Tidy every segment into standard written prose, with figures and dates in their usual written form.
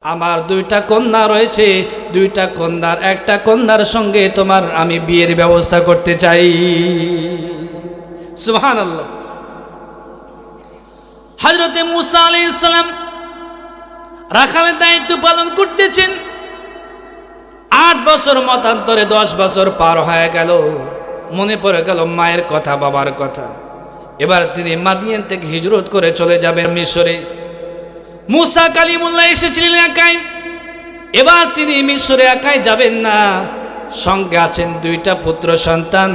আমার দুইটা কন্যা রয়েছে, দুইটা কন্যার একটা কন্যার সঙ্গে তোমার আমি বিয়ের ব্যবস্থা করতে চাই। সুবহানাল্লাহ। হযরতে মুসা আলাইহিস সালাম রাখালের দায়িত্ব পালন করতেছেন। 8 বছর মতান্তরে 10 বছর পার হয়ে গেল। মনে পড়ে গেল মায়ের কথা, বাবার কথা। এবার তিনি মাদিয়ান থেকে হিজরত করে চলে যাবেন মিশরে। মুসা কালিমুল্লাহ এসেছিলেন একাই। এবার তিনি মিশরে একাই যাবেন না, সঙ্গে আছেন দুইটা পুত্র সন্তান,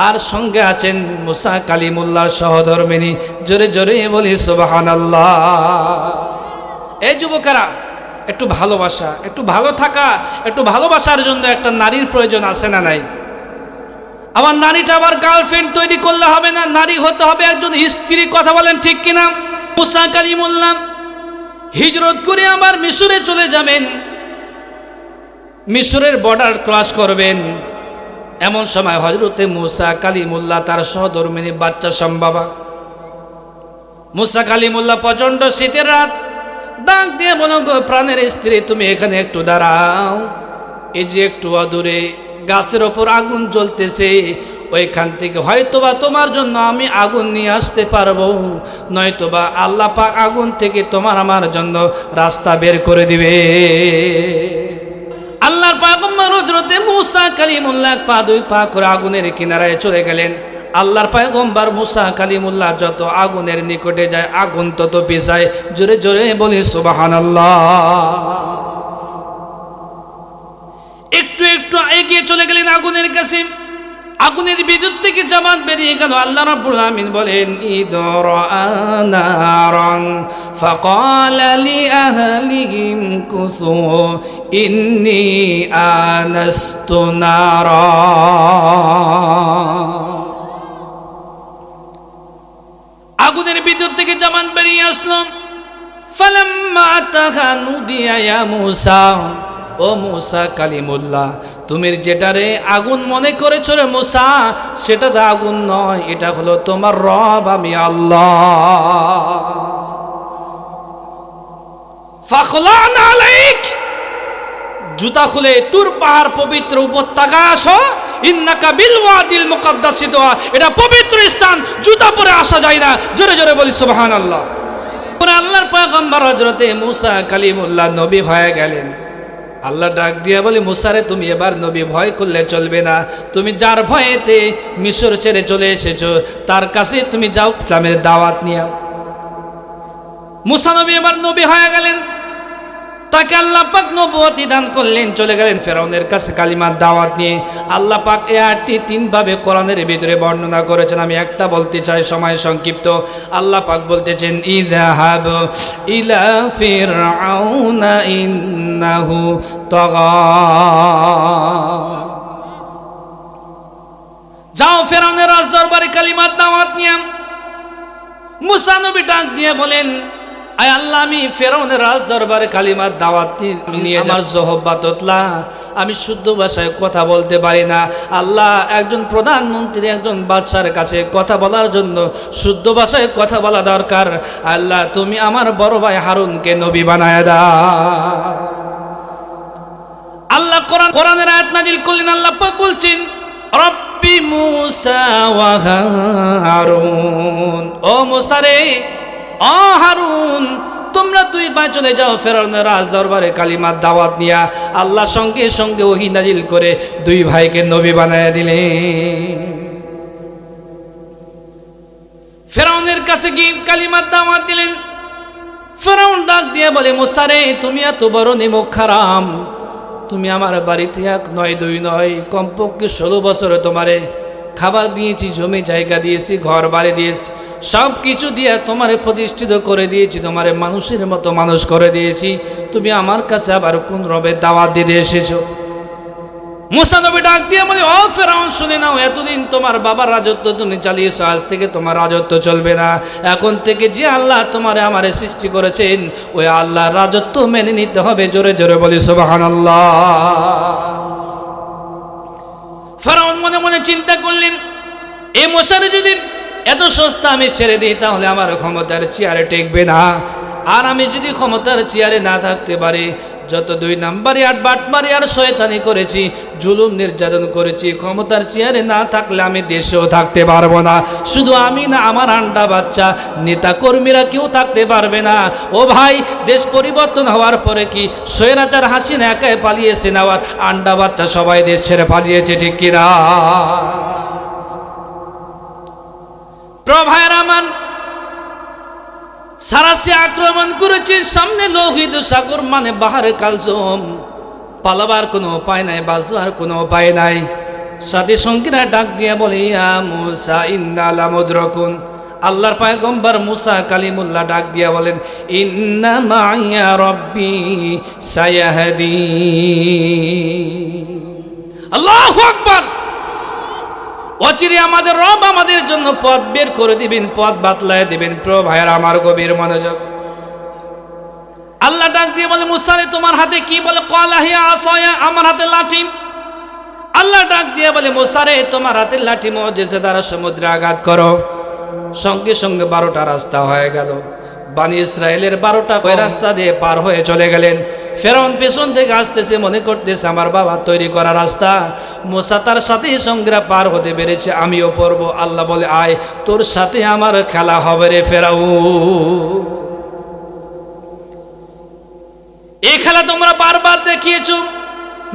আর সঙ্গে আছেন মুসা কালিমুল্লাহর সহধর্মিনী। জোরে জোরে বলি সুবহানাল্লাহ। এই যুবকেরা, একটু ভালোবাসা, একটু ভালো থাকা, একটু ভালোবাসার জন্য একটা নারীর প্রয়োজন আছে না নাই? আবার নারীটা আবার গার্লফ্রেন্ড তৈরি করলে হবে না, নারী হতে হবে একজন স্ত্রী। কথা বলেন ঠিক কিনা? মুসা কালিমুল্লাহ হিজরত করে আবার মিশরে চলে যাবেন, মিশরের বর্ডার ক্রস করবেন। এমন সময় হযরতে মুসা কালিমুল্লাহ তার সহধর্মিনী বাচ্চা সম্বাবা। মুসা কালিমুল্লাহ প্রচন্ড শীতের রাত, ডাক দিয়ে বলো, গো প্রাণের স্ত্রী, তুমি এখানে একটু দাঁড়াও। এই যে একটু অদূরে গাছের ওপর আগুন জ্বলতেছে, ওইখান থেকে হয়তোবা তোমার জন্য আমি আগুন নিয়ে আসতে পারবো, নয়তোবা আল্লাহ পাক আগুন থেকে তোমার আমার জন্য রাস্তা বের করে দিবে। আল্লাহর পয়গম্বর হযরতে মুসা কালিমুল্লাহ পা দুই পা করে আগুনের কিনারায় চলে গেলেন। আল্লাহর পয়গম্বর মুসা কালিমুল্লাহ যত আগুনের নিকটে যায়, আগুন তত পিছায়। জোরে জোরে বলি সুবহানাল্লাহ। একটু একটু এগিয়ে চলে গেলেন আগুনের কাছে। আগুনের ভিতর থেকে জামাত বেরিয়ে গেল। আল্লাহ রাব্বুল আমিন বলেন, ইদরা নারান ফাকালা লি আহলিহিম কুসু ইন্নী আনাস্তু নারা। আগুনের ভিতর থেকে জামাত বেরিয়ে আসলো। ফালাম্মা আতাহা নুদিয়া ইয়া মুসা, ও মুসা কালিমুল্লাহ, তুমি যেটারে আগুন মনে করেছো রে মুসা, সেটা তো আগুন নয়, এটা হলো তোমার রব, আমি আল্লাহ। ফাখলানা আলাইক, জুতা খুলে তুর পাহাড় পবিত্র উপত্যকায় আসো। ইন্নাকা বিল ওয়াদিল মুকদ্দাস তুয়া, এটা পবিত্র স্থান, জুতা পরে আসা যায় না। জোরে জোরে বলি সুবহানাল্লাহ। পরে আল্লাহর পয়গম্বর হযরতে মুসা কালিমুল্লাহ নবী হয়ে গেলেন। আল্লাহ ডাক দিয়ে বলে, মুসারে তুমি এবার নবী ভয় করলে চলবে না। তুমি যার ভয়েতে মিশর ছেড়ে চলে এসেছো, তার কাছে তুমি যাও, ইসলামের দাওয়াত নিয়ে। মুসা নবী এবার নবী হয়ে গেলেন। তাকে আল্লাহ পাক নবুয়তি দান করলেন। চলে গেলেন ফেরাউনের কাছে কালিমার দাওয়াত নিয়ে। আল্লাহ পাক এই আয়াতটি 3 ভাবে কোরআনের ভিতরে বর্ণনা করেছেন। আমি একটা বলতে চাই, সময় সংক্ষিপ্ত। আল্লাহ পাক বলতেছেন, ইযহাব ইলা ফিরআউনা ইন্নাহু তাগা, যাও ফেরাউনের রাজদরবারে কালিমার দাওয়াত নিয়ে। মুসা নবী ডাক দিয়ে বলেন, আয় আল্লাহ, আমি ফেরাউনের রাজদরবারে কালিমার দাওয়াত নিয়ে আমার জহবাততলা, আমি শুদ্ধ ভাষায় কথা বলতে পারি না। আল্লাহ, একজন প্রধানমন্ত্রী, একজন বাদশার কাছে কথা বলার জন্য শুদ্ধ ভাষায় কথা বলা দরকার। আল্লাহ, তুমি আমার বড় ভাই হারুনকে নবী বানায় দাও। আল্লাহ কোরআনের আয়াত নাজিল করলেন। আল্লাহ পাক বলছেন, রব্বি মুসা ওয়া হারুন, ও মুসা রে, ও হারুন, তোমরা 2 ভাই চলে যাও ফেরাউনের রাজদরবারে কালিমার দাওয়াত নিয়া। আল্লাহ সঙ্গে সঙ্গে ওহী নাজিল করে 2 ভাইকে নবী বানায় দিলেন। ফেরাউনের কাছে গিয়ে কালিমার দাওয়াত দিলেন। ফেরাউন ডাক দিয়ে বলে, মুসা রে, তুমি এত বড় নিমুখ হারাম, তুমি আমার বাড়িতে 1 নয় 2 নয়, কমপক্ষে 16 বছরে তোমারে খাবার দিয়েছি, জমি জায়গা দিয়েছি, ঘর বাড়ি দিয়েছি, সব কিছু দিয়ে তোমারে প্রতিষ্ঠিত করে দিয়েছি, তোমারে মানুষের মতো মানুষ করে দিয়েছি। তুমি আমার কাছে আবার কোন রবের দাওয়াত দিতে এসেছো? মুসা নবী ডাক দিয়ে বলে, ও ফেরাউন, শুনে নাও, এতদিন তোমার বাবার রাজত্ব তুমি চালিয়েছো, আজ থেকে তোমার রাজত্ব চলবে না। এখন থেকে যে আল্লাহ তোমারে আমারে সৃষ্টি করেছেন, ওই আল্লাহর রাজত্ব মেনে নিতে হবে। জোরে জোরে বলি সুবহানাল্লাহ। ফেরাউন মনে মনে চিন্তা করলেন, এই মুসারে যদি এত সস্তা আমি ছেড়ে দিই, তাহলে আমার ক্ষমতার চেয়ারে টেকবে না। আর আমি যদি ক্ষমতার চেয়ারে না থাকতে পারি, যত 2 নাম্বারি আর বাটমারি আর শয়তানি করেছি, জুলুম নির্যাতন করেছি, ক্ষমতার চেয়ারে না থাকলে আমি দেশেও থাকতে পারবো না। শুধু আমি না, আমার আন্ডা বাচ্চা নেতা কর্মীরা কেউ থাকতে পারবে না। ও ভাই, দেশ পরিবর্তন হওয়ার পরে কি স্বৈরাচার হাসিনা একাই পালিয়েছে না? আর আন্ডা বাচ্চা সবাই দেশ ছেড়ে পালিয়েছে, ঠিক কিনা? প্রভায়ের আমান সারাসি আক্রমণ করেছে, সামনে লোহিত সাগর মানে বাহারে কালজম, পালাবার কোনো উপায় নাই, বাঁচবার কোনো উপায় নাই। সাথী সঙ্গীরা ডাক দিয়ে বলে, ইয়া মুসা ইন্না লামুদরাকুন। আল্লাহর পয়গম্বর মুসা কালিমুল্লাহ ডাক দিয়ে বলেন, ইন্না মাইয়া রব্বি সায়াহদি। আল্লাহু আকবার। অচিরে আমাদের রব আমাদের জন্য পথ বের করে দিবেন, পথ বাতলায় দিবেন। প্রিয় ভাইয়েরা আমার, গভীর মনোযোগ। আল্লাহ ডাক দিয়ে বলে, মুসা রে তোমার হাতে কি? বলে, ক্বালা হিয়া আসায়া, আমার হাতে লাঠি। আল্লাহ ডাক দিয়ে বলে, মুসা রে তোমার হাতে লাঠি মুজিজা দ্বারা সমুদ্রে আঘাত করো। সঙ্গে সঙ্গে 12টা রাস্তা হয়ে গেল। বানি ইসরায়েলের 12টা ওই রাস্তা দিয়ে পার হয়ে চলে গেলেন। ফেরাউন পেছন থেকে আসতেছে, মনে করতেছে আমার বাবা তৈরি করা রাস্তা। মুসা তার সাথে সঙ্গীরা পার হতে পেরেছে, আমিও পড়ব। আল্লাহ বলে, আয় তোর সাথে আমার খেলা হবে রে ফেরাউন। এই খেলা তোমরা বারবার দেখিয়েছো,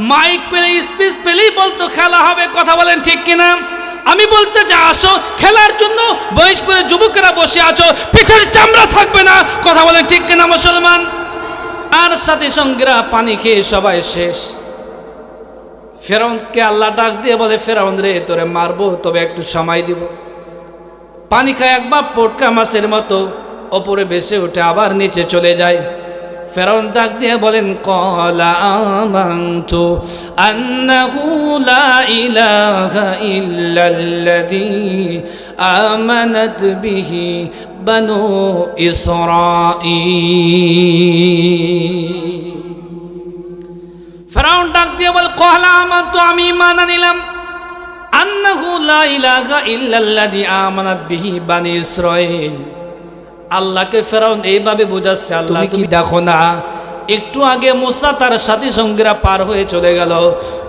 মাইক পেলে স্পিচ পেলেই বলতো খেলা হবে। কথা বলেন ঠিক কিনা? আমি বলতে চাই, আসো খেলার জন্য বয়স্করা যুবকেরা বসে আছো, পিঠের চামড়া থাকবে না। কথা বলেন ঠিক কিনা মুসলমান? আর সাথে সঙ্গীরা পানি খেয়ে সবাই শেষ। ফেরাউনকে আল্লাহ ডাক দিয়ে বলে, ফেরাউন রে তোরে মারবো, তবে একটু সময় দিব। পানি খায় একবার পটকা মাছের মতো ওপরে ভেসে উঠে আবার নিচে চলে যায়। ফেরাউন ডাক দিয়ে বলেন, ক্বালা আমানতু আন্নাহু লা ইলাহা ইল্লাল্লাযী আমানাত বিহি বানু ইসরাঈল। ফেরাউন ডাক দিয়ে বলে, ক্বালা আমানতু, আমি ঈমান আনলাম, আন্নাহু লা ইলাহা ইল্লাল্লাযী আমানাত বিহি বানু ইসরাঈল। আল্লাহকে ফেরাউন এইভাবে বোঝাচ্ছে, আল্লাহ তুমি দেখো না, একটু আগে মুসা তার সাথী সঙ্গীরা পার হয়ে চলে গেল।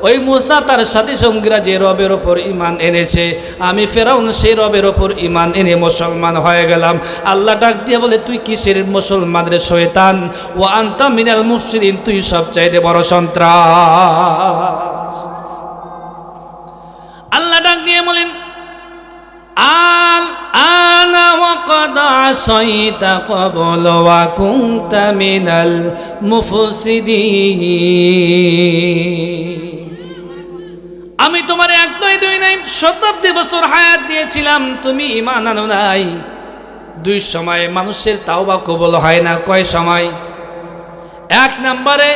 ওই মুসা তার সাথী সঙ্গীরা যে রবের ওপর ঈমান এনেছে, আমি ফেরাউন সেই রবের ওপর ঈমান এনে মুসলমান হয়ে গেলাম। আল্লাহ ডাক দিয়ে বলে, তুই কিসের মুসলমান রে শয়তান? ওয়া আনতা মিনাল মুফসিদিন, তুই সবচাইতে বড় সন্ত্রাস। আল্লাহ ডাক দিয়ে বলেন, আল আনা ওয়াকাদ আসাইতা ক্বাবলু ওয়া কুনতা মিনাল মুফসিদিন। আমি তোমার 1 নয় 2 নয় শতাব্দী বছর হায়াত দিয়েছিলাম, তুমি ঈমান আনো নাই। 2 সময় মানুষের তাওবা কবুল হয় না। কয় সময়? 1 নম্বরে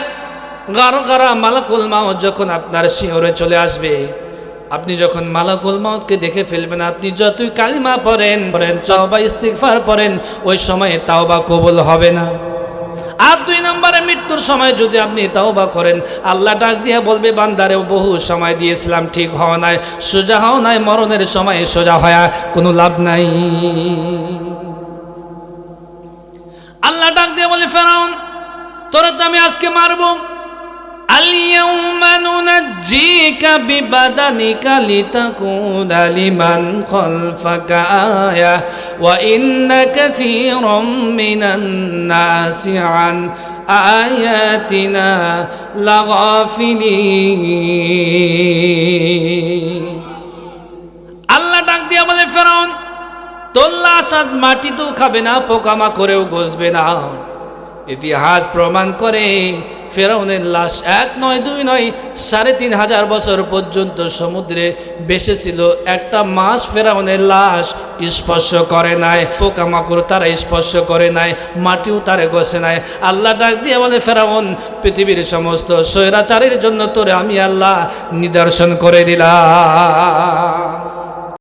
গারগারা মালাকুল মাউত যখন আপনার শিহরে চলে আসবে, আপনি যখন মালাকুল মাউতকে দেখে ফেলবেন, আপনি যতই কালিমা পড়েন তওবা ইস্তিগফার পড়েন, ওই সময়ে তাওবা কবুল হবে না। আর 2 নম্বরে মৃত্যুর সময় যদি আপনি তাওবা করেন, আল্লাহ ডাক দিয়ে বলবে, বান্দারে বহু সময় দিয়েছিলাম, ঠিক হওয়া নাই, সোজা হওয়া নাই, মরণের সময় সোজা হওয়া কোনো লাভ নাই। আল্লাহ ডাক দিয়ে বলে, ফেরাউন তোরা তো আমি আজকে মারবো। আল-ইয়াউমা নুনাজ্জিকা বিবাদানিকা লিতাকুনা লিমান খালফাকা আয়া ওয়া ইন্না কাসীরাম মিনান নাসি আন আয়াতিনা লাগাফিলিন। আল্লাহ ডাক দিয়া বলে, ফেরাউন তোর লাশ আজ মাটিতেও খাবে না, পোকামাকড়েও গসবে না। ইতিহাস প্রমাণ করে ফেরাউনের লাশ 1 নয় 2 নয় 3500 বছর পর্যন্ত সমুদ্রে ভেসেছিল। একটা মাছ ফেরাউনের লাশ স্পর্শ করে নাই, পোকামাকড় তারা স্পর্শ করে নাই, মাটিও তারে গসে নাই। আল্লাহ ডাক দিয়ে বলে, ফেরাউন পৃথিবীর সমস্ত স্বৈরাচারের জন্য তোরে আমি আল্লাহ নিদর্শন করে দিলাম।